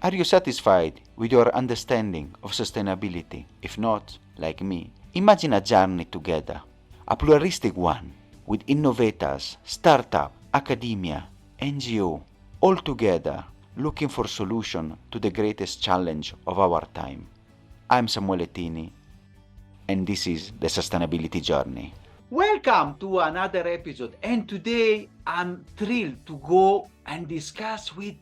Are you satisfied with your understanding of sustainability? If not, like me, imagine a journey together, a pluralistic one, with innovators, startup, academia, NGO, all together looking for solution to the greatest challenge of our time. I'm Samuele Tini, and this is the Sustainability Journey. Welcome to another episode, and today I'm thrilled to go and discuss with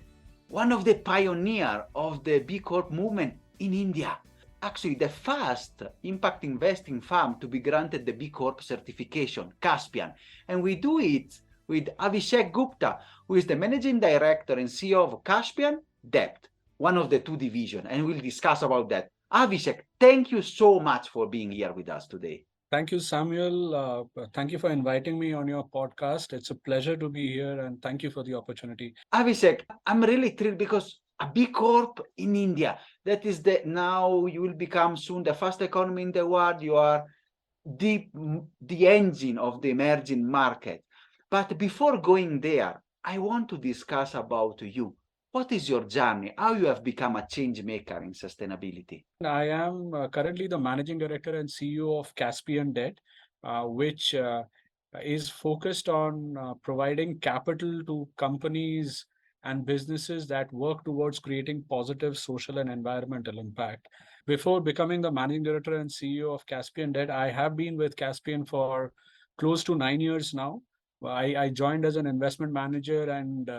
one of the pioneers of the B Corp movement in India. Actually, the first impact investing firm to be granted the B Corp certification, Caspian. And we do it with Avishek Gupta, who is the managing director and CEO of Caspian Debt, one of the two divisions, and we'll discuss about that. Avishek, thank you so much for being here with us today. Thank you, Samuel. Thank you for inviting me on your podcast. It's a pleasure to be here, and thank you for the opportunity. Abhishek, I'm really thrilled because a B Corp in India, that is now you will become soon the first economy in the world. You are the engine of the emerging market. But before going there, I want to discuss about you. What is your journey? How you have become a change maker in sustainability? I am currently the managing director and CEO of Caspian Debt, which is focused on providing capital to companies and businesses that work towards creating positive social and environmental impact. Before becoming the managing director and CEO of Caspian Debt, I have been with Caspian for close to 9 years now. I joined as an investment manager and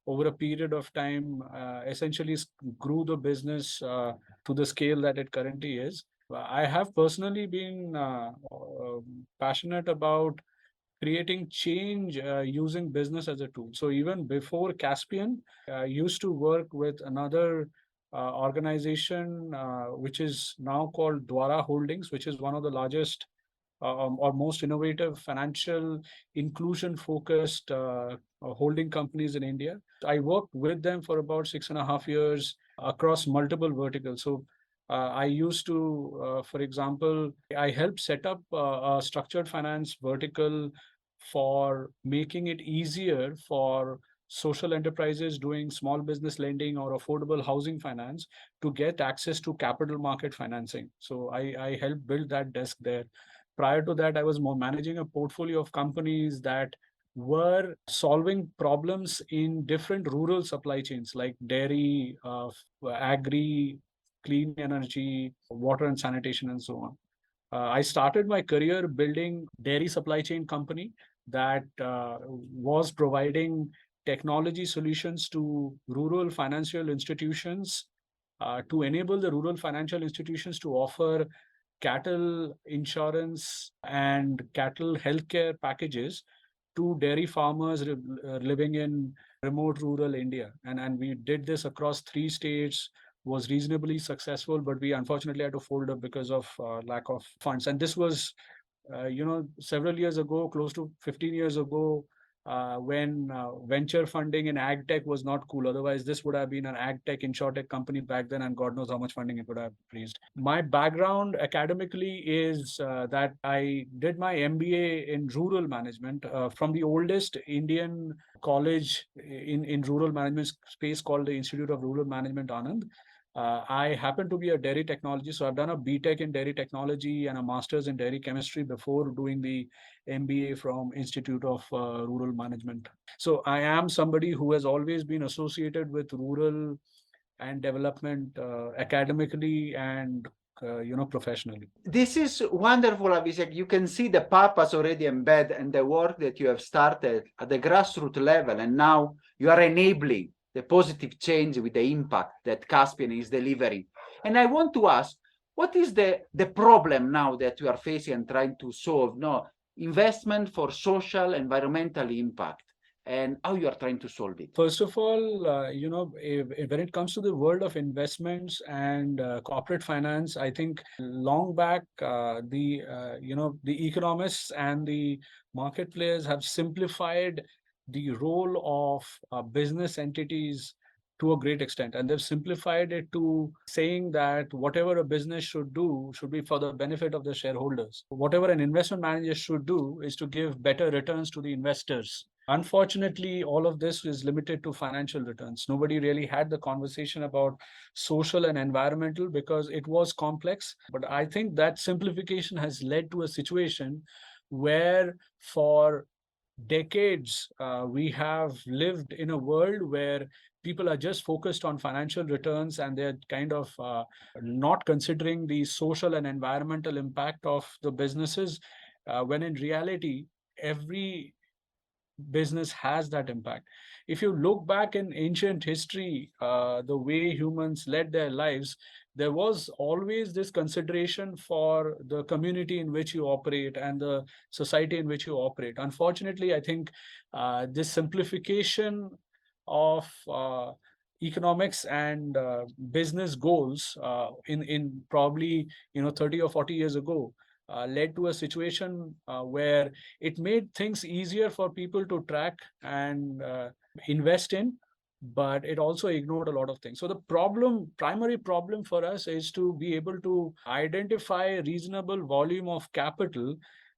over a period of time, essentially grew the business to the scale that it currently is. I have personally been passionate about creating change using business as a tool. So even before Caspian, I used to work with another organization which is now called Dwara Holdings, which is one of the largest or most innovative financial inclusion focused holding companies in India. I worked with them for about 6.5 years across multiple verticals. So I used to, for example, I helped set up a structured finance vertical for making it easier for social enterprises doing small business lending or affordable housing finance to get access to capital market financing. So I helped build that desk there. Prior to that, I was more managing a portfolio of companies that were solving problems in different rural supply chains like dairy, agri, clean energy, water and sanitation, and so on. I started my career building dairy supply chain company that was providing technology solutions to rural financial institutions to enable the rural financial institutions to offer cattle insurance and cattle healthcare packages to dairy farmers living in remote rural India. And we did this across 3 states, was reasonably successful, but we unfortunately had to fold up because of lack of funds. And this was, several years ago, close to 15 years ago, when venture funding in ag tech was not cool. Otherwise, this would have been an ag tech, insurtech company back then, and God knows how much funding it would have raised. My background academically is that I did my MBA in rural management from the oldest Indian college in rural management space called the Institute of Rural Management, Anand. I happen to be a dairy technology, so I've done a BTech in dairy technology and a master's in dairy chemistry before doing the MBA from Institute of Rural Management. So I am somebody who has always been associated with rural and development academically and professionally. This is wonderful, Abhishek. You can see the purpose already embedded and the work that you have started at the grassroots level, and now you are enabling the positive change with the impact that Caspian is delivering. And I want to ask, what is the problem now that you are facing and trying to solve? No, investment for social, environmental impact, and how you are trying to solve it. First of all, when it comes to the world of investments and corporate finance, I think long back the economists and the market players have simplified the role of business entities to a great extent, and they've simplified it to saying that whatever a business should do should be for the benefit of the shareholders. Whatever an investment manager should do is to give better returns to the investors. Unfortunately, all of this is limited to financial returns. Nobody really had the conversation about social and environmental because it was complex. But I think that simplification has led to a situation where, for decades, we have lived in a world where people are just focused on financial returns, and they're kind of not considering the social and environmental impact of the businesses, when in reality, every business has that impact. If you look back in ancient history, the way humans led their lives, there was always this consideration for the community in which you operate and the society in which you operate. Unfortunately, I think this simplification of economics and business goals in probably 30 or 40 years ago led to a situation where it made things easier for people to track and invest in, but it also ignored a lot of things. So the primary problem for us is to be able to identify a reasonable volume of capital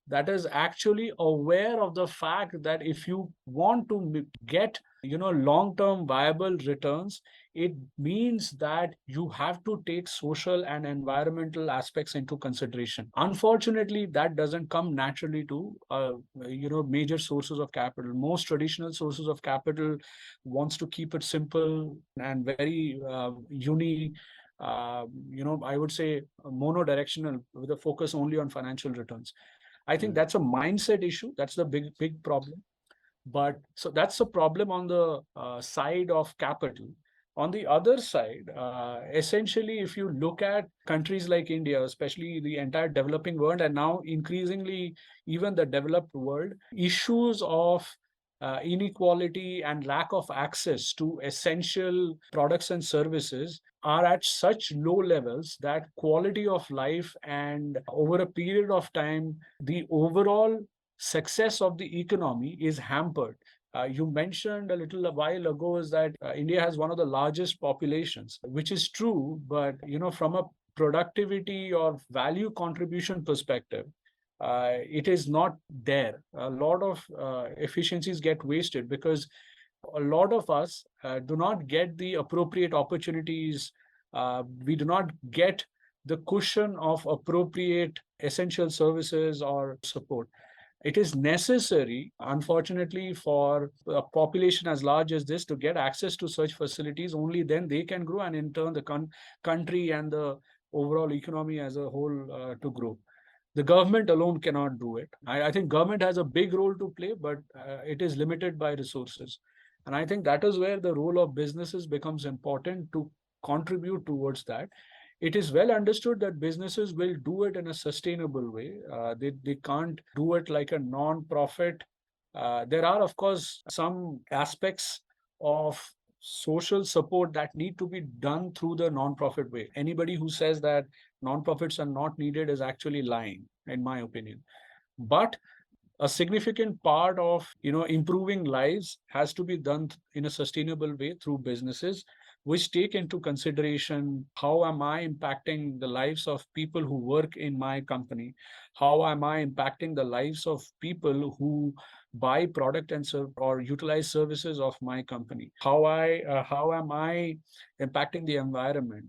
that is actually aware of the fact that if you want to get long-term viable returns, it means that you have to take social and environmental aspects into consideration. Unfortunately, that doesn't come naturally to major sources of capital. Most traditional sources of capital wants to keep it simple and very I would say monodirectional, with a focus only on financial returns. I think that's a mindset issue. That's the big problem. But so that's a problem on the side of capital. On the other side, essentially, if you look at countries like India, especially the entire developing world, and now increasingly even the developed world, issues of inequality and lack of access to essential products and services are at such low levels that quality of life, and over a period of time, the overall success of the economy is hampered. You mentioned a little while ago is that India has one of the largest populations, which is true, but from a productivity or value contribution perspective, it is not there. A lot of efficiencies get wasted because a lot of us do not get the appropriate opportunities. We do not get the cushion of appropriate essential services or support. It is necessary, unfortunately, for a population as large as this to get access to such facilities. Only then they can grow, and in turn, the country and the overall economy as a whole to grow. The government alone cannot do it. I think government has a big role to play, but it is limited by resources. And I think that is where the role of businesses becomes important to contribute towards that. It is well understood that businesses will do it in a sustainable way. They can't do it like a non-profit. There are, of course, some aspects of social support that need to be done through the non-profit way. Anybody who says that non-profits are not needed is actually lying, in my opinion. But a significant part of improving lives has to be done in a sustainable way through businesses, which take into consideration how am I impacting the lives of people who work in my company, how am I impacting the lives of people who buy product and serve or utilize services of my company, how am I impacting the environment.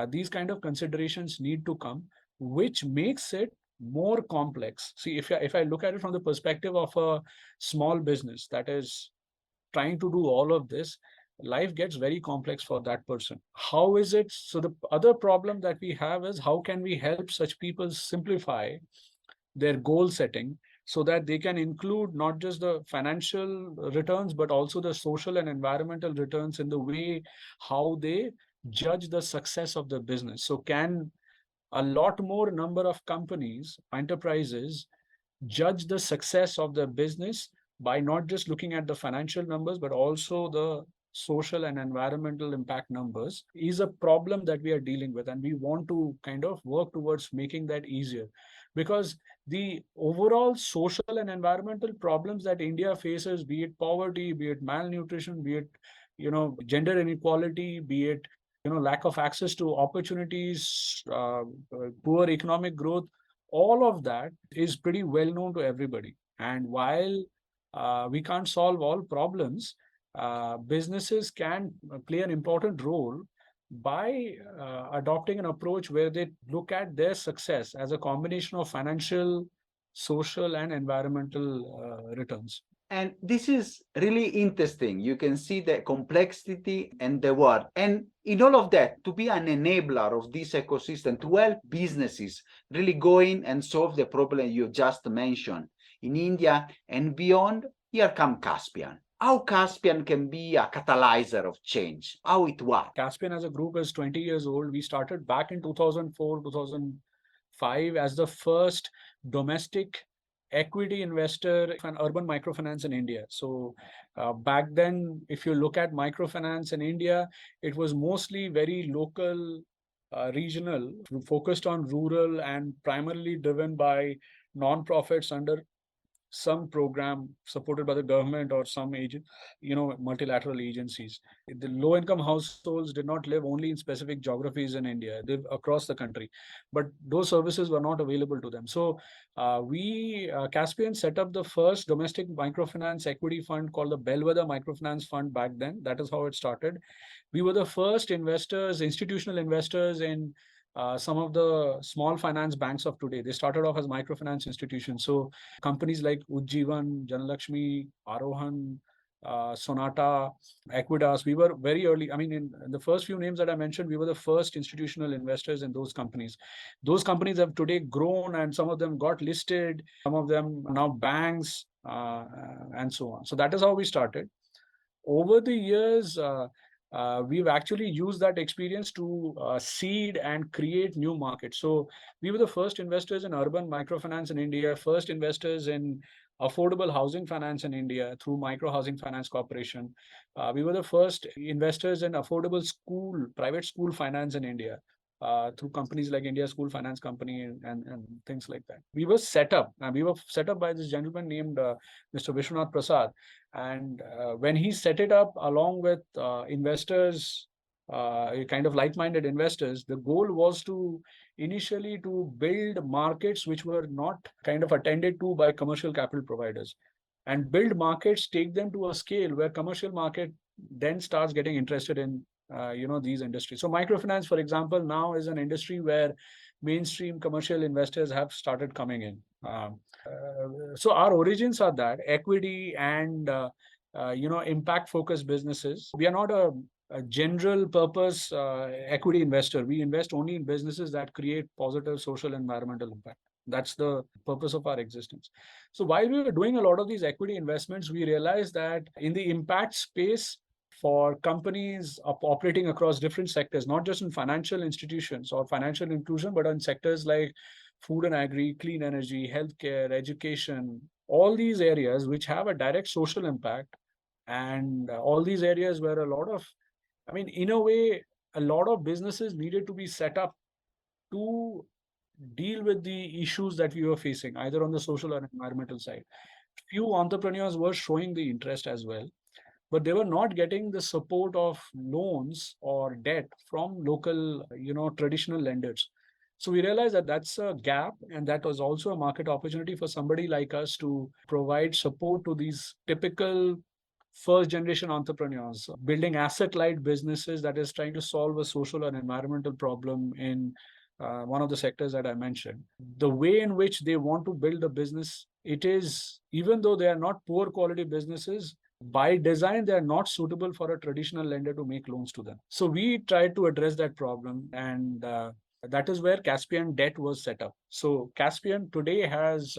These kind of considerations need to come, which makes it more complex. See, if I look at it from the perspective of a small business that is trying to do all of this, life gets very complex for that person. How is it? So the other problem that we have is how can we help such people simplify their goal setting so that they can include not just the financial returns, but also the social and environmental returns in the way how they judge the success of the business. So can a lot more number of companies, enterprises, judge the success of the business by not just looking at the financial numbers, but also the social and environmental impact numbers, is a problem that we are dealing with. And we want to kind of work towards making that easier, because the overall social and environmental problems that India faces, be it poverty, be it malnutrition, be it gender inequality, be it lack of access to opportunities, poor economic growth, all of that is pretty well known to everybody. And while we can't solve all problems. Businesses can play an important role by adopting an approach where they look at their success as a combination of financial, social, and environmental returns. And this is really interesting. You can see the complexity and the work. And in all of that, to be an enabler of this ecosystem, to help businesses really go in and solve the problem you just mentioned in India and beyond, here come Caspian. How Caspian can be a catalyzer of change, how it works. Caspian as a group is 20 years old. We started back in 2004, 2005 as the first domestic equity investor in urban microfinance in India. So back then, if you look at microfinance in India, it was mostly very local, regional, focused on rural and primarily driven by non-profits under some program supported by the government or some agent, multilateral agencies. The low income households did not live only in specific geographies in India, they live across the country, but those services were not available to them. So Caspian set up the first domestic microfinance equity fund called the Bellwether Microfinance Fund back then. That is how it started. We were the first investors, institutional investors in some of the small finance banks of today. They started off as microfinance institutions. So companies like Ujjivan, Janalakshmi, Arohan, Sonata, Equitas, we were very early. I mean, in the first few names that I mentioned, we were the first institutional investors in those companies. Those companies have today grown and some of them got listed, some of them are now banks, and so on. So that is how we started. Over the years, we've actually used that experience to seed and create new markets. So we were the first investors in urban microfinance in India, first investors in affordable housing finance in India through Micro Housing Finance Corporation. We were the first investors in affordable private school finance in India. Through companies like India School Finance Company and things like that. We were set up by this gentleman named Mr. Vishwanath Prasad. And when he set it up along with investors, kind of like-minded investors, the goal was to initially to build markets which were not kind of attended to by commercial capital providers, and build markets, take them to a scale where commercial market then starts getting interested in these industries. So microfinance, for example, now is an industry where mainstream commercial investors have started coming in. So our origins are that equity and impact focused businesses. We are not a general purpose equity investor. We invest only in businesses that create positive social and environmental impact. That's the purpose of our existence. So while we were doing a lot of these equity investments, we realized that in the impact space, for companies operating across different sectors, not just in financial institutions or financial inclusion, but in sectors like food and agri, clean energy, healthcare, education, all these areas which have a direct social impact, and all these areas where in a way, a lot of businesses needed to be set up to deal with the issues that we were facing, either on the social or environmental side. Few entrepreneurs were showing the interest as well, but they were not getting the support of loans or debt from local, traditional lenders. So we realized that that's a gap, and that was also a market opportunity for somebody like us to provide support to these typical first generation entrepreneurs building asset light businesses that is trying to solve a social and environmental problem in one of the sectors that I mentioned. The way in which they want to build a business, it is, even though they are not poor quality businesses, by design, they are not suitable for a traditional lender to make loans to them. So we tried to address that problem, and that is where Caspian Debt was set up. So Caspian today has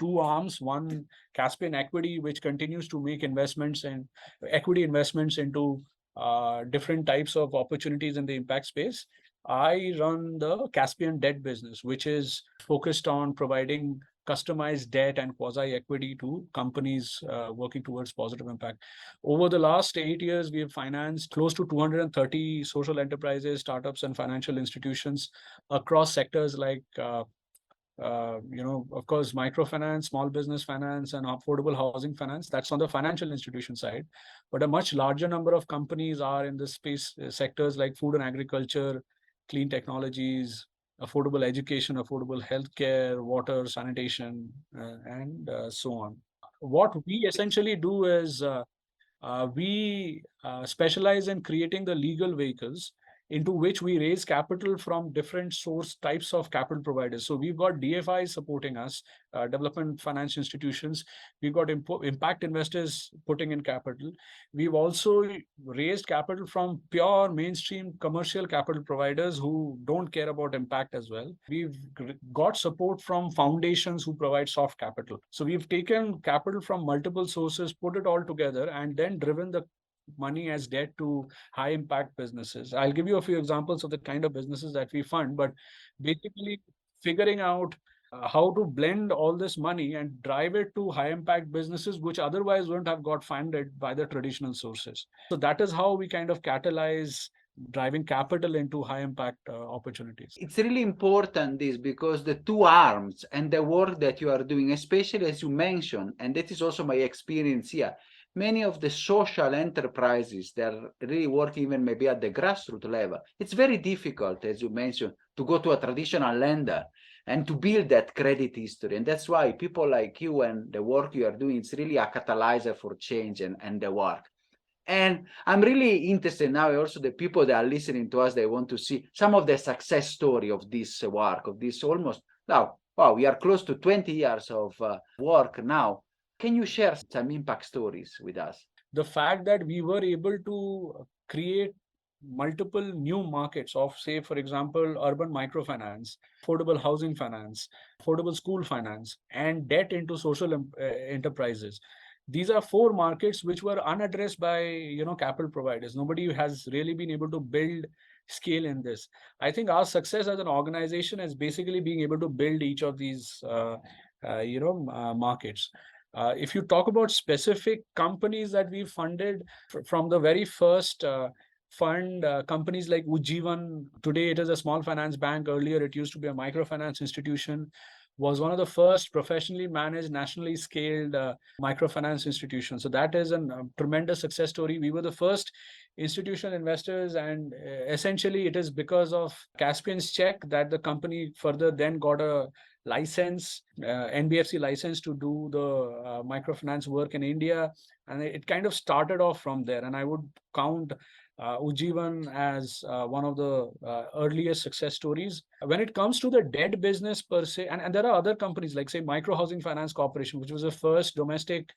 two arms. One, Caspian Equity, which continues to make equity investments into different types of opportunities in the impact space. I run the Caspian Debt business, which is focused on providing customized debt and quasi-equity to companies working towards positive impact. Over the last 8 years, we have financed close to 230 social enterprises, startups, and financial institutions across sectors like, of course, microfinance, small business finance, and affordable housing finance. That's on the financial institution side. But a much larger number of companies are in the space sectors like food and agriculture, clean technologies, affordable education, affordable healthcare, water, sanitation, and so on. what we essentially do is we specialize in creating the legal vehicles into which we raise capital from different source types of capital providers. So we've got DFIs supporting us, development finance institutions. We've got impact investors putting in capital. We've also raised capital from pure mainstream commercial capital providers who don't care about impact as well. We've got support from foundations who provide soft capital. So we've taken capital from multiple sources, put it all together, and then driven the money as debt to high impact businesses. I'll give you a few examples of the kind of businesses that we fund, but basically figuring out how to blend all this money and drive it to high impact businesses which otherwise wouldn't have got funded by the traditional sources. So that is how we kind of catalyze driving capital into high impact opportunities. It's really important this, because the two arms and the work that you are doing, especially as you mentioned, and that is also my experience here, many of the social enterprises that are really working even maybe at the grassroots level, it's very difficult, as you mentioned, to go to a traditional lender and to build that credit history. And that's why people like you and the work you are doing, it's really a catalyzer for change and the work. And I'm really interested now also the people that are listening to us, they want to see some of the success story of this work, of this almost now, wow, we are close to 20 years of work now. Can you share some impact stories with us? The fact that we were able to create multiple new markets of, say, for example, urban microfinance, affordable housing finance, affordable school finance, and debt into social enterprises. These are four markets which were unaddressed by capital providers. Nobody has really been able to build scale in this. I think our success as an organization is basically being able to build each of these markets. If you talk about specific companies that we funded from the very first fund, companies like Ujjivan, today it is a small finance bank. Earlier it used to be a microfinance institution, was one of the first professionally managed, nationally scaled microfinance institutions. So that is a tremendous success story. We were the first institutional investors, and essentially it is because of Caspian's check that the company further then got a license, NBFC license, to do the microfinance work in India. And it kind of started off from there. And I would count Ujjivan as one of the earliest success stories. When it comes to the debt business per se, and there are other companies like, say, Micro Housing Finance Corporation, which was the first domestic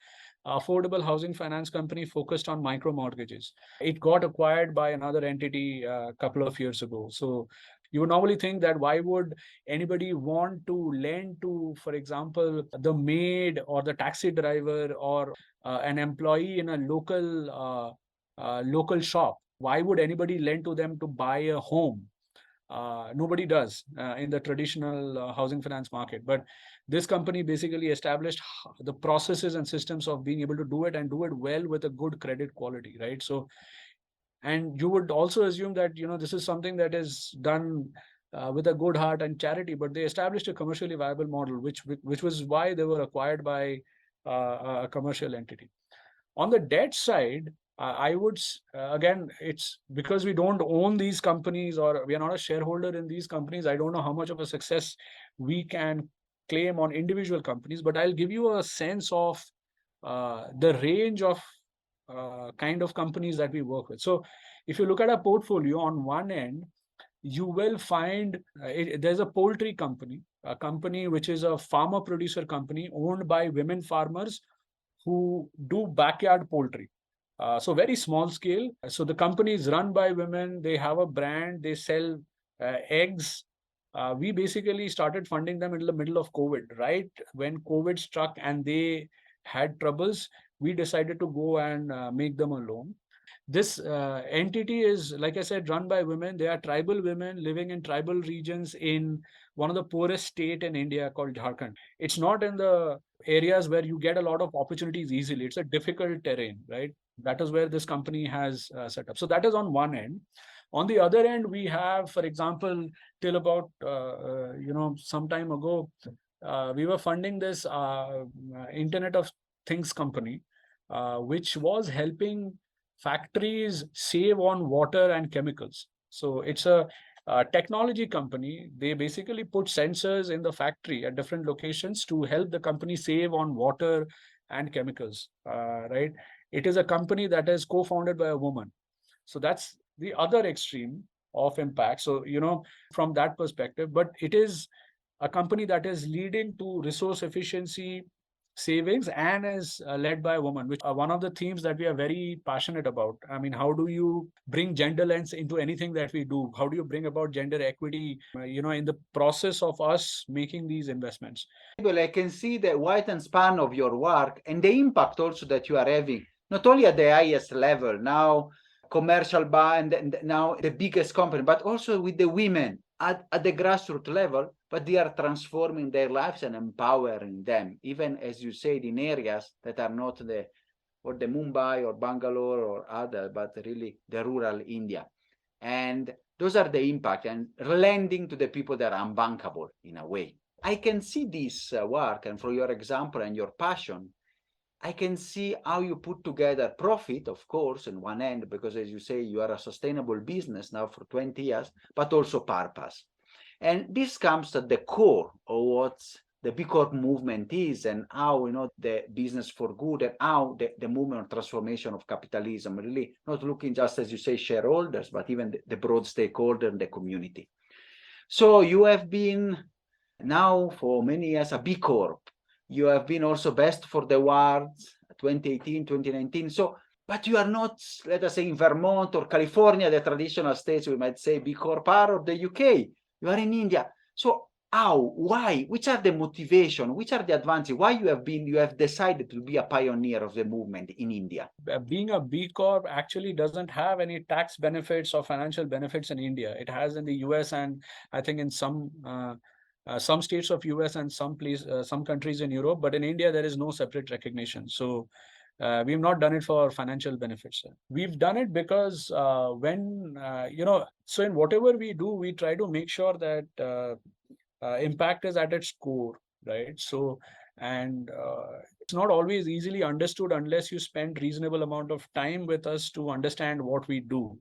affordable housing finance company focused on micro mortgages. It got acquired by another entity a couple of years ago. So you would normally think that why would anybody want to lend to, for example, the maid or the taxi driver or an employee in a local shop? Why would anybody lend to them to buy a home? Nobody does in the traditional housing finance market. But this company basically established the processes and systems of being able to do it and do it well with a good credit quality, right? So, and you would also assume that this is something that is done with a good heart and charity, but they established a commercially viable model, which was why they were acquired by a commercial entity. On the debt side, I would, again, it's because we don't own these companies or we are not a shareholder in these companies. I don't know how much of a success we can claim on individual companies, but I'll give you a sense of the range of kind of companies that we work with. So if you look at a portfolio, on one end, you will find there's a poultry company, a company which is a farmer producer company owned by women farmers who do backyard poultry. So very small scale. So the company is run by women. They have a brand. They sell eggs. We basically started funding them in the middle of COVID, right? When COVID struck and they had troubles, we decided to go and make them a loan. This entity is, like I said, run by women. They are tribal women living in tribal regions in one of the poorest state in India called Jharkhand. It's not in the areas where you get a lot of opportunities easily. It's a difficult terrain, right? That is where this company has set up. So that is on one end. On the other end, we have, for example, till about some time ago, we were funding this Internet of Things company, which was helping factories save on water and chemicals. So it's a technology company. They basically put sensors in the factory at different locations to help the company save on water and chemicals, right? It is a company that is co-founded by a woman. So that's the other extreme of impact. So, from that perspective, but it is a company that is leading to resource efficiency savings and is led by a woman, which one of the themes that we are very passionate about. I mean, how do you bring gender lens into anything that we do? How do you bring about gender equity, in the process of us making these investments? Well, I can see the width and span of your work and the impact also that you are having, not only at the highest level, now commercial bank and now the biggest company, but also with the women at the grassroots level, but they are transforming their lives and empowering them, even as you said, in areas that are not the Mumbai or Bangalore or other, but really the rural India. And those are the impact and lending to the people that are unbankable in a way. I can see this work, and from your example and your passion, I can see how you put together profit, of course, in one end, because as you say, you are a sustainable business now for 20 years, but also purpose. And this comes at the core of what the B Corp movement is and how, the business for good and how the movement of transformation of capitalism, really not looking just, as you say, shareholders, but even the broad stakeholder and the community. So you have been now for many years a B Corp. You have been also best for the awards 2018, 2019. So, but you are not, let us say, in Vermont or California, the traditional states, we might say B Corp are, or the UK. You are in India. So how, why, which are the motivation, which are the advantages, why you have decided to be a pioneer of the movement in India? Being a B Corp actually doesn't have any tax benefits or financial benefits in India. It has in the US, and I think in some states of US and some countries in Europe, but in India there is no separate recognition. So we've not done it for financial benefits. We've done it because so in whatever we do, we try to make sure that impact is at its core, right? So, and it's not always easily understood unless you spend reasonable amount of time with us to understand what we do.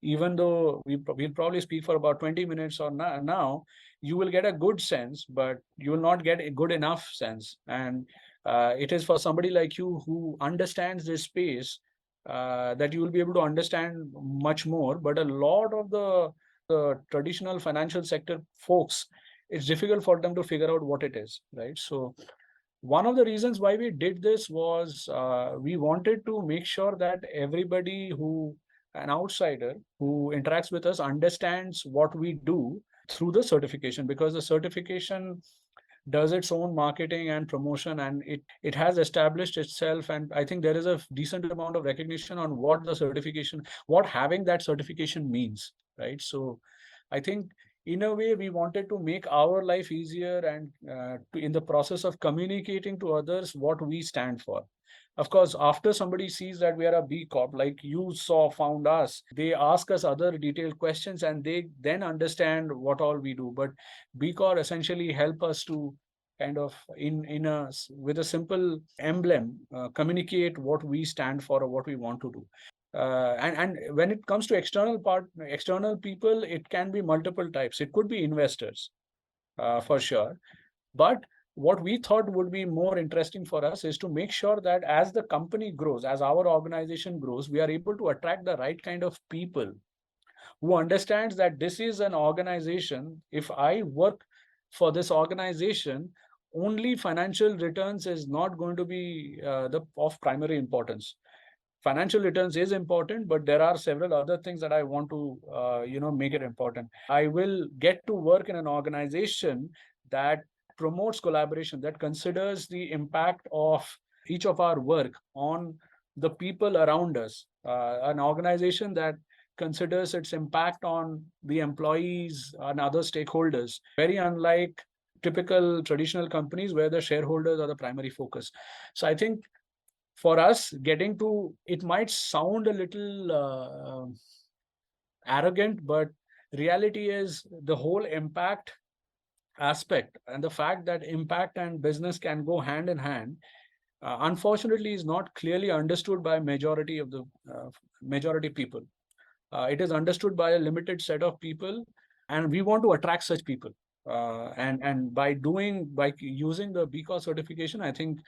Even though we'll probably speak for about 20 minutes or now, you will get a good sense, but you will not get a good enough sense. And it is for somebody like you who understands this space that you will be able to understand much more. But a lot of the traditional financial sector folks, it's difficult for them to figure out what it is, right? So one of the reasons why we did this was we wanted to make sure that everybody an outsider who interacts with us understands what we do through the certification, because the certification does its own marketing and promotion, and it has established itself. And I think there is a decent amount of recognition on what having that certification means, right? So I think in a way we wanted to make our life easier, and in the process of communicating to others what we stand for. Of course, after somebody sees that we are a B Corp, like you found us, they ask us other detailed questions and they then understand what all we do. But B Corp essentially help us to kind of with a simple emblem communicate what we stand for or what we want to do. And when it comes to external people, it can be multiple types. It could be investors, for sure. But what we thought would be more interesting for us is to make sure that as the company grows, as our organization grows, we are able to attract the right kind of people who understands that this is an organization. If I work for this organization, only financial returns is not going to be of primary importance. Financial returns is important, but there are several other things that I want to make it important. I will get to work in an organization that promotes collaboration, that considers the impact of each of our work on the people around us, an organization that considers its impact on the employees and other stakeholders, very unlike typical traditional companies where the shareholders are the primary focus. So I think for us, getting to it might sound a little arrogant, but reality is the whole impact aspect and the fact that impact and business can go hand in hand, unfortunately, is not clearly understood by majority of the majority people. It is understood by a limited set of people, and we want to attract such people. And by using the B Corp certification, I think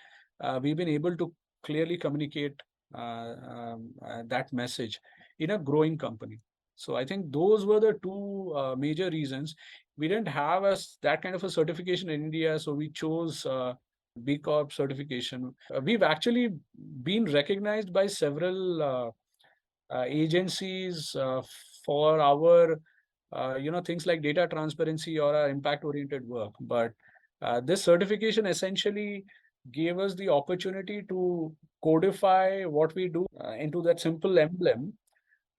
we've been able to clearly communicate that message in a growing company. So I think those were the two major reasons. We didn't have that kind of a certification in India, so we chose B Corp certification. We've actually been recognized by several agencies for our things like data transparency or our impact oriented work. But this certification essentially gave us the opportunity to codify what we do into that simple emblem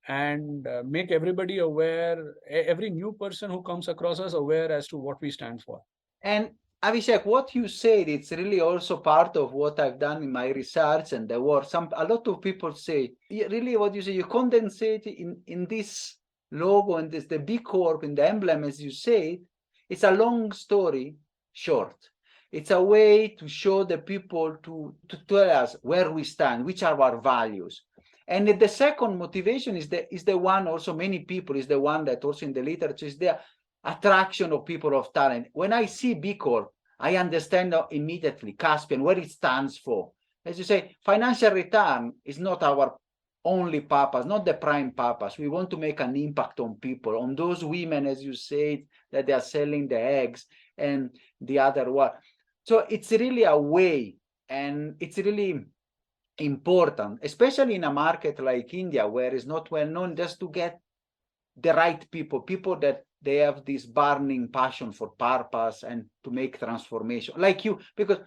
and make everybody aware, every new person who comes across us aware as to what we stand for. And Avishek, what you said, it's really also part of what I've done in my research and the work. A lot of people say, really what you say, you condensate in this logo and this, the B Corp in the emblem, as you say, it's a long story short. It's a way to show the people to tell us where we stand, which are our values. And the second motivation is the one also many people is the one that also in the literature is the attraction of people of talent. When I see B Corp, I understand immediately Caspian, what it stands for. As you say, financial return is not our only purpose, not the prime purpose. We want to make an impact on people, on those women, as you said, that they are selling the eggs and the other one. So it's really a way, and it's really important, especially in a market like India, where it's not well known, just to get the right people that they have this burning passion for purpose and to make transformation like you, because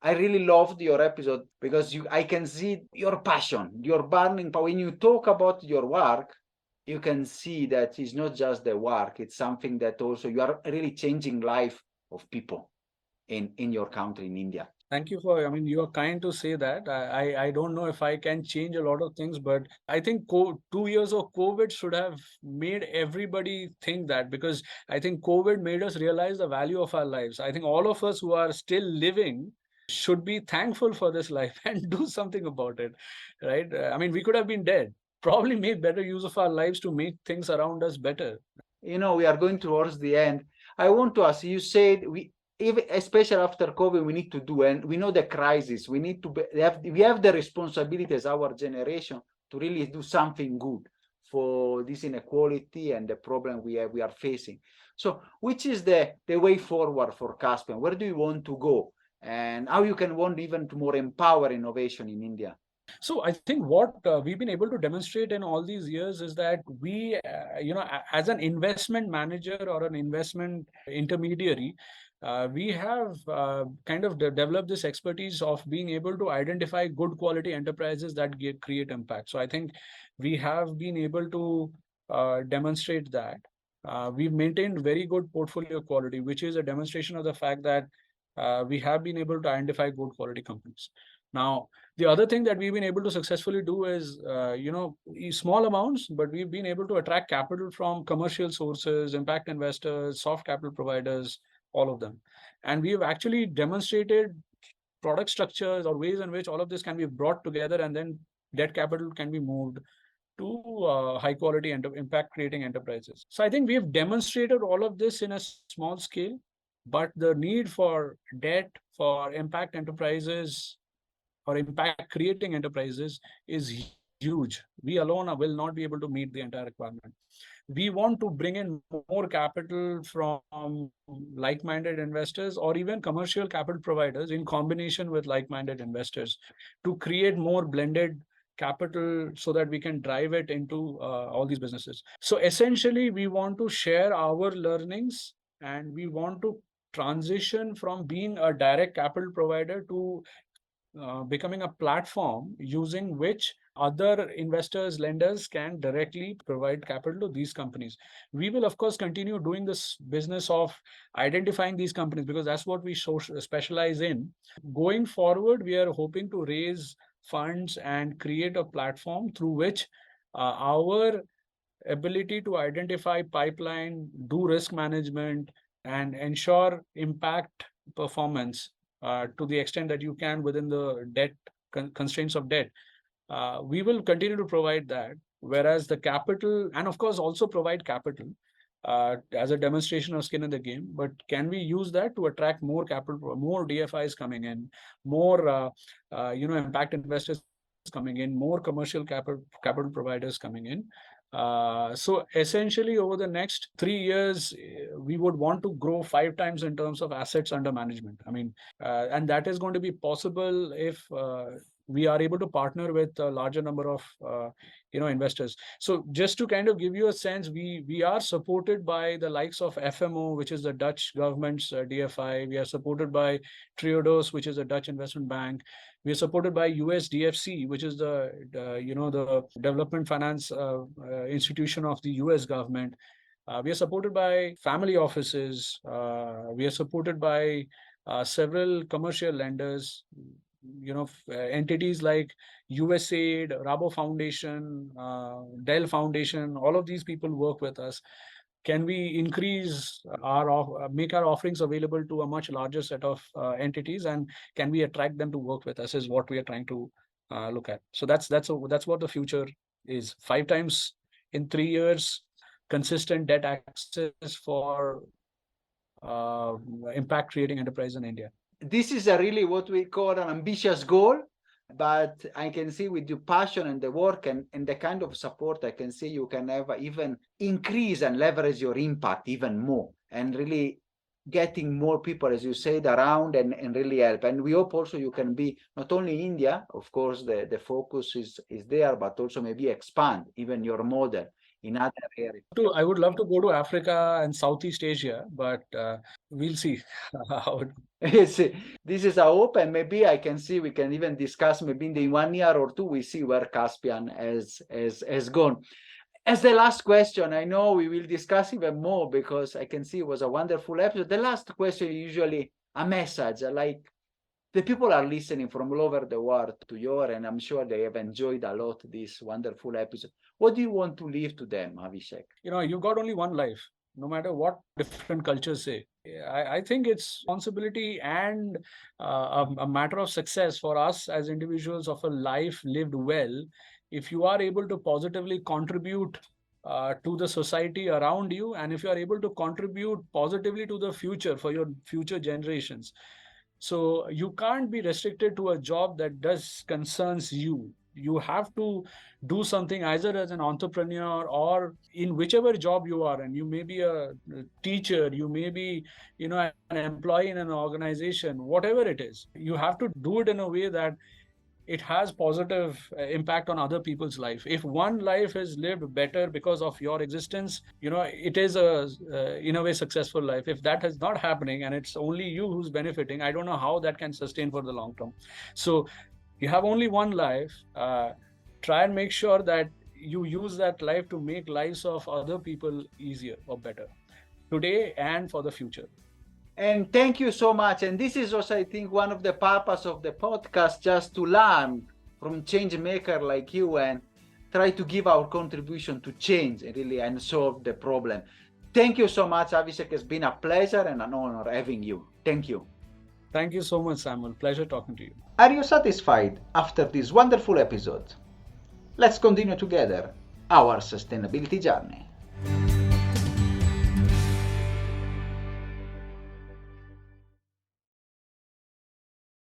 I really loved your episode because I can see your passion, your burning power. When you talk about your work, you can see that it's not just the work, it's something that also you are really changing life of people in your country, in India. Thank you for, I mean, you are kind to say that. I don't know if I can change a lot of things, but I think 2 years of COVID should have made everybody think that, because I think COVID made us realize the value of our lives. I think all of us who are still living should be thankful for this life and do something about it, right? I mean, we could have been dead, probably made better use of our lives to make things around us better. We are going towards the end. I want to ask you, said especially after COVID, we need to do, and we know the crisis. We need to we have the responsibility as our generation to really do something good for this inequality and the problem we are facing. So, which is the way forward for Caspian? Where do you want to go, and how you can want even to more empower innovation in India? So I think what we've been able to demonstrate in all these years is that we, as an investment manager or an investment intermediary, we have kind of developed this expertise of being able to identify good quality enterprises that create impact. So I think we have been able to demonstrate that. We've maintained very good portfolio quality, which is a demonstration of the fact that we have been able to identify good quality companies. Now, the other thing that we've been able to successfully do is, small amounts, but we've been able to attract capital from commercial sources, impact investors, soft capital providers, all of them. And we have actually demonstrated product structures or ways in which all of this can be brought together, and then debt capital can be moved to high quality and impact creating enterprises. So I think we have demonstrated all of this in a small scale, but the need for debt for impact enterprises or impact creating enterprises is huge. We alone will not be able to meet the entire requirement. We want to bring in more capital from like-minded investors or even commercial capital providers in combination with like-minded investors to create more blended capital so that we can drive it into all these businesses. So essentially, we want to share our learnings and we want to transition from being a direct capital provider to becoming a platform using which other investors, lenders can directly provide capital to these companies. We will, of course, continue doing this business of identifying these companies because that's what we specialize in. Going forward, we are hoping to raise funds and create a platform through which our ability to identify pipeline, do risk management, and ensure impact performance to the extent that you can within the debt constraints of debt. We will continue to provide that, whereas the capital, and of course also provide capital, as a demonstration of skin in the game. But can we use that to attract more capital, more DFIs coming in, more impact investors coming in, more commercial capital providers coming in? So essentially, over the next 3 years, we would want to grow 5 times in terms of assets under management. I mean, and that is going to be possible if we are able to partner with a larger number of investors. So just to kind of give you a sense, we are supported by the likes of FMO, which is the Dutch government's DFI. We are supported by Triodos, which is a Dutch investment bank. We are supported by USDFC, which is the development finance institution of the US government. We are supported by family offices. We are supported by several commercial lenders, entities like USAID, Rabo Foundation, Dell Foundation. All of these people work with us. Can we make our offerings available to a much larger set of entities, and can we attract them to work with us? Is what we are trying to look at. So that's what the future is. 5 times in 3 years, consistent debt access for impact creating enterprise in India. This is really what we call an ambitious goal, but I can see with your passion and the work and the kind of support, I can see you can have even increase and leverage your impact even more, and really getting more people, as you said, around and really help. And we hope also you can be not only India, of course, the focus is there, but also maybe expand even your model in other areas. I would love to go to Africa and Southeast Asia, but we'll see how it. This is a hope, and maybe I can see we can even discuss maybe in 1 year or two, we see where Caspian has gone. As the last question, I know we will discuss even more because I can see it was a wonderful episode. The last question is usually a message, like the people are listening from all over the world to your, and I'm sure they have enjoyed a lot this wonderful episode. What do you want to leave to them, Avishek? You've got only one life, no matter what different cultures say. I think it's responsibility and a matter of success for us as individuals of a life lived well. If you are able to positively contribute to the society around you, and if you are able to contribute positively to the future for your future generations. So you can't be restricted to a job that concerns you. You have to do something either as an entrepreneur or in whichever job you are. And you may be a teacher, you may be, an employee in an organization, whatever it is. You have to do it in a way that it has positive impact on other people's life. If one life is lived better because of your existence, it is in a way successful life. If that is not happening and it's only you who's benefiting, I don't know how that can sustain for the long term. So you have only one life. Try and make sure that you use that life to make lives of other people easier or better today and for the future. And thank you so much. And this is also, I think, one of the purpose of the podcast, just to learn from change maker like you and try to give our contribution to change really and solve the problem. Thank you so much, Avishek. It's been a pleasure and an honor having you. Thank you. Thank you so much, Samuel. Pleasure talking to you. Are you satisfied after this wonderful episode? Let's continue together our sustainability journey.